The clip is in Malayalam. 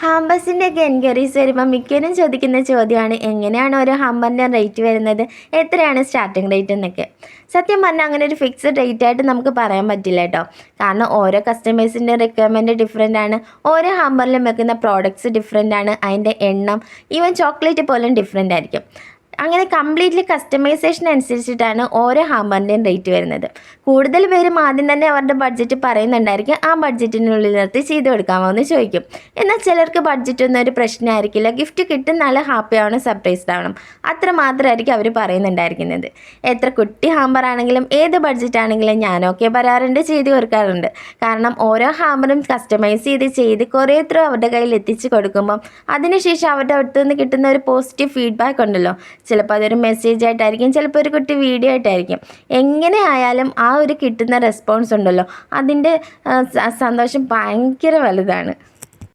ഹാമ്പേഴ്സിൻ്റെയൊക്കെ എൻക്വയറീസ് വരുമ്പോൾ മിക്കവരും ചോദിക്കുന്ന ചോദ്യമാണ് എങ്ങനെയാണ് ഓരോ ഹാമ്പറിൻ്റെ റേറ്റ് വരുന്നത്, എത്രയാണ് സ്റ്റാർട്ടിംഗ് റേറ്റ് എന്നൊക്കെ. സത്യം പറഞ്ഞാൽ അങ്ങനെ ഒരു ഫിക്സഡ് റേറ്റ് ആയിട്ട് നമുക്ക് പറയാൻ പറ്റില്ല കേട്ടോ. കാരണം ഓരോ കസ്റ്റമേഴ്സിൻ്റെ റിക്വയർമെൻറ്റ് ഡിഫറെൻ്റ് ആണ്. ഓരോ ഹാമ്പറിലും വെക്കുന്ന പ്രോഡക്ട്സ് ഡിഫറെൻ്റ് ആണ്. അതിൻ്റെ എണ്ണം ഈവൻ ചോക്ലേറ്റ് പോലും ഡിഫറെൻ്റ് ആയിരിക്കും. അങ്ങനെ കംപ്ലീറ്റ്ലി കസ്റ്റമൈസേഷൻ അനുസരിച്ചിട്ടാണ് ഓരോ ഹാമ്പറിൻ്റെയും റേറ്റ് വരുന്നത്. കൂടുതൽ പേരും ആദ്യം തന്നെ അവരുടെ ബഡ്ജറ്റ് പറയുന്നുണ്ടായിരിക്കും, ആ ബഡ്ജറ്റിനുള്ളിൽ നിർത്തി ചെയ്ത് കൊടുക്കാമോ എന്ന് ചോദിക്കും. എന്നാൽ ചിലർക്ക് ബഡ്ജറ്റൊന്നും ഒരു പ്രശ്നമായിരിക്കില്ല. ഗിഫ്റ്റ് കിട്ടുന്ന ആൾ ഹാപ്പി ആവണം, സർപ്രൈസ്ഡ് ആവണം, അത്ര മാത്രമായിരിക്കും അവർ പറയുന്നുണ്ടായിരിക്കുന്നത്. എത്ര കുട്ടി ഹാമ്പർ ആണെങ്കിലും ഏത് ബഡ്ജറ്റ് ആണെങ്കിലും ഞാനൊക്കെ പറയാറുണ്ട്, ചെയ്ത് കൊടുക്കാറുണ്ട്. കാരണം ഓരോ ഹാമ്പറും കസ്റ്റമൈസ് ചെയ്ത് കുറേ എത്ര അവരുടെ കയ്യിൽ എത്തിച്ച് കൊടുക്കുമ്പം അതിനുശേഷം അവരുടെ അടുത്ത് നിന്ന് കിട്ടുന്ന ഒരു പോസിറ്റീവ് ഫീഡ്ബാക്ക് ഉണ്ടല്ലോ, ചിലപ്പോൾ അതൊരു മെസ്സേജ് ആയിട്ടായിരിക്കും, ചിലപ്പോൾ ഒരു കുട്ടി വീഡിയോ ആയിട്ടായിരിക്കും. എങ്ങനെ ആയാലും ആ ഒരു കിട്ടുന്ന റെസ്പോൺസ് ഉണ്ടല്ലോ, അതിൻ്റെ സന്തോഷം ഭയങ്കര വലുതാണ്.